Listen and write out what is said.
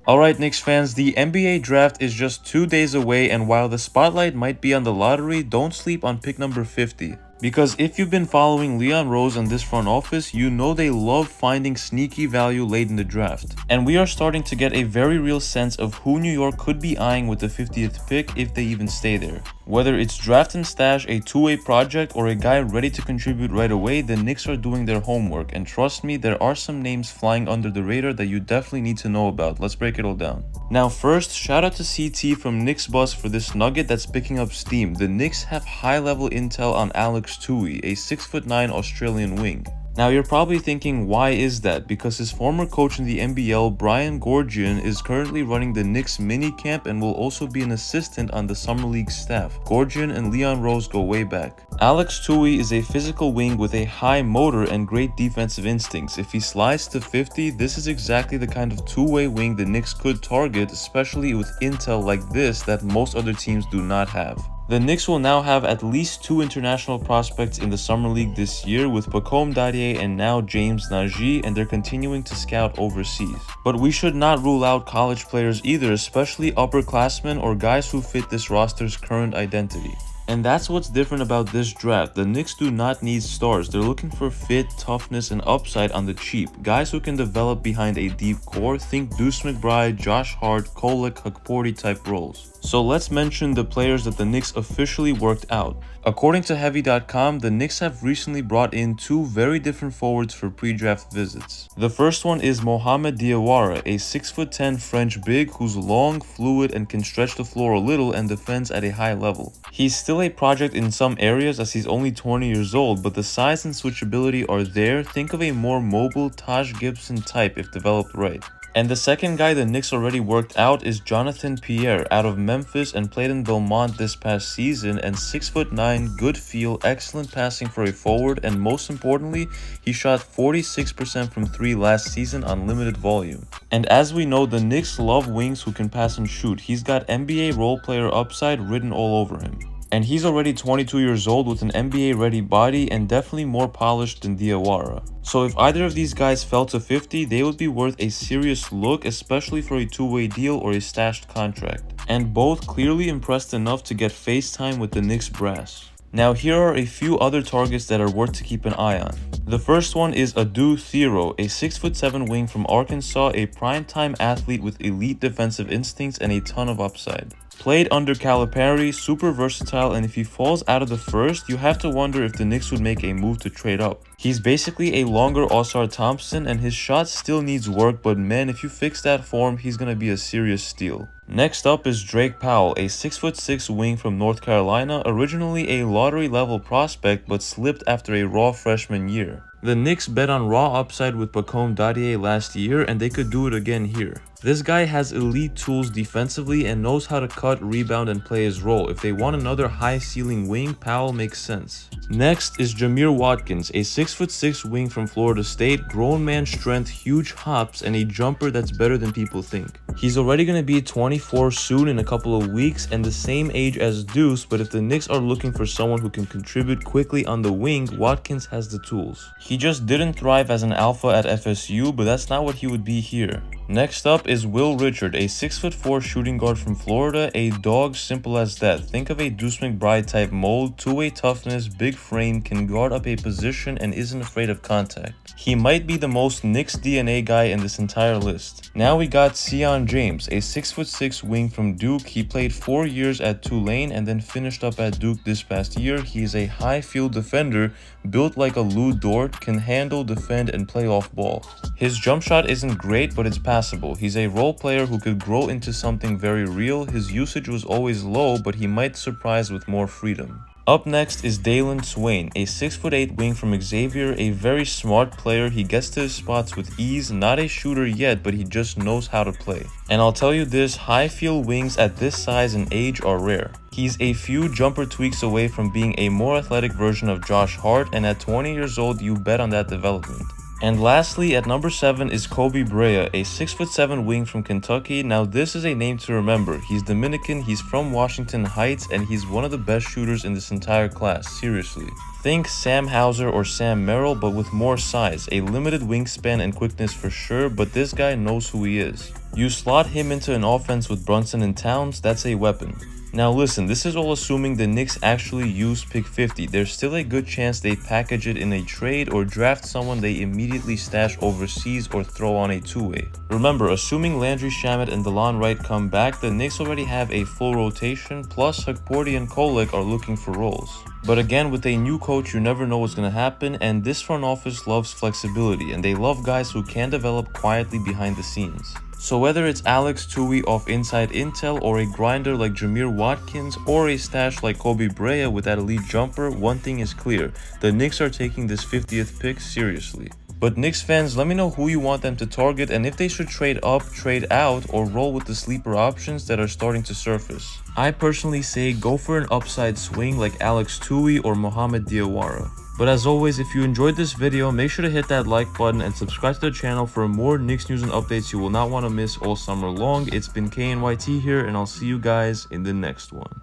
Alright Knicks fans, the NBA draft is just 2 days away, and while the spotlight might be on the lottery, don't sleep on pick number 50. Because if you've been following Leon Rose and this front office, you know they love finding sneaky value late in the draft. And we are starting to get a very real sense of who New York could be eyeing with the 50th pick if they even stay there. Whether it's draft and stash, a two-way project, or a guy ready to contribute right away, the Knicks are doing their homework, and trust me, there are some names flying under the radar that you definitely need to know about. Let's break it all down. Now first, shout out to CT from Knicks Buzz for this nugget that's picking up steam. The Knicks have high-level intel on Alex Toohey, a 6'9" Australian wing. Now you're probably thinking, why is that? Because his former coach in the NBL, Brian Goorjian, is currently running the Knicks mini camp and will also be an assistant on the Summer League staff. Goorjian and Leon Rose go way back. Alex Tui is a physical wing with a high motor and great defensive instincts. If he slides to 50, this is exactly the kind of two-way wing the Knicks could target, especially with intel like this that most other teams do not have. The Knicks will now have at least 2 international prospects in the Summer League this year with Pacôme Dadiet and now James Nagy, and they're continuing to scout overseas. But we should not rule out college players either, especially upperclassmen or guys who fit this roster's current identity. And that's what's different about this draft. The Knicks do not need stars. They're looking for fit, toughness, and upside on the cheap. Guys who can develop behind a deep core. Think Deuce McBride, Josh Hart, Kolek, Hukporti type roles. So let's mention the players that the Knicks officially worked out. According to Heavy.com, the Knicks have recently brought in 2 very different forwards for pre-draft visits. The first one is Mohamed Diawara, a 6'10" French big who's long, fluid, and can stretch the floor a little and defends at a high level. He's still a project in some areas as he's only 20 years old, but the size and switchability are there. Think of a more mobile Taj Gibson type if developed right. And the second guy the Knicks already worked out is Jonathan Pierre out of Memphis and played in Belmont this past season, and 6'9", good feel, excellent passing for a forward, and most importantly, he shot 46% from 3 last season on limited volume. And as we know, the Knicks love wings who can pass and shoot. He's got NBA role player upside written all over him. And he's already 22 years old with an NBA ready body and definitely more polished than Diawara. So if either of these guys fell to 50, they would be worth a serious look, especially for a two-way deal or a stashed contract. And both clearly impressed enough to get face time with the Knicks brass. Now here are a few other targets that are worth to keep an eye on. The first one is Adou Thiero, a 6'7" wing from Arkansas, a primetime athlete with elite defensive instincts and a ton of upside. Played under Calipari, super versatile, and if he falls out of the first, you have to wonder if the Knicks would make a move to trade up. He's basically a longer Oscar Thompson, and his shot still needs work, but man, if you fix that form, he's gonna be a serious steal. Next up is Drake Powell, a 6'6" wing from North Carolina, originally a lottery level prospect but slipped after a raw freshman year. The Knicks bet on raw upside with Pacôme Dadiet last year, and they could do it again here. This guy has elite tools defensively and knows how to cut, rebound, and play his role. If they want another high-ceiling wing, Powell makes sense. Next is Jamir Watkins, a 6'6" wing from Florida State, grown man strength, huge hops, and a jumper that's better than people think. He's already going to be 24 soon in a couple of weeks and the same age as Deuce, but if the Knicks are looking for someone who can contribute quickly on the wing, Watkins has the tools. He just didn't thrive as an alpha at FSU, but that's not what he would be here. Next up is Will Richard, a 6'4" shooting guard from Florida, a dog simple as that. Think of a Deuce McBride type mold, two-way toughness, big frame, can guard up a position and isn't afraid of contact. He might be the most Knicks DNA guy in this entire list. Now we got Sion James, a 6'6" wing from Duke. He played 4 years at Tulane and then finished up at Duke this past year. He is a high field defender, built like a Lou Dort, can handle, defend, and play off ball. His jump shot isn't great, but it's passable. He's a role player who could grow into something very real. His usage was always low, but he might surprise with more freedom. Up next is Dailyn Swain, a 6'8" wing from Xavier, a very smart player. He gets to his spots with ease, not a shooter yet, but he just knows how to play. And I'll tell you this, high field wings at this size and age are rare. He's a few jumper tweaks away from being a more athletic version of Josh Hart, and at 20 years old, you bet on that development. And lastly, at number 7 is Koby Brea, a 6'7" wing from Kentucky. Now this is a name to remember. He's Dominican, he's from Washington Heights, and he's one of the best shooters in this entire class, seriously. Think Sam Hauser or Sam Merrill, but with more size. A limited wingspan and quickness for sure, but this guy knows who he is. You slot him into an offense with Brunson and Towns, that's a weapon. Now listen, this is all assuming the Knicks actually use pick 50. There's still a good chance they package it in a trade or draft someone they immediately stash overseas or throw on a two-way. Remember, assuming Landry Shamet and Delon Wright come back, the Knicks already have a full rotation, plus Hukporti and Kolek are looking for roles. But again, with a new coach, you never know what's going to happen, and this front office loves flexibility, and they love guys who can develop quietly behind the scenes. So whether it's Alex Tui off inside intel, or a grinder like Jamir Watkins, or a stash like Koby Brea with that elite jumper, one thing is clear: the Knicks are taking this 50th pick seriously. But Knicks fans, let me know who you want them to target and if they should trade up, trade out, or roll with the sleeper options that are starting to surface. I personally say go for an upside swing like Alex Tui or Mohamed Diawara. But as always, if you enjoyed this video, make sure to hit that like button and subscribe to the channel for more Knicks news and updates you will not want to miss all summer long. It's been KNYT here, and I'll see you guys in the next one.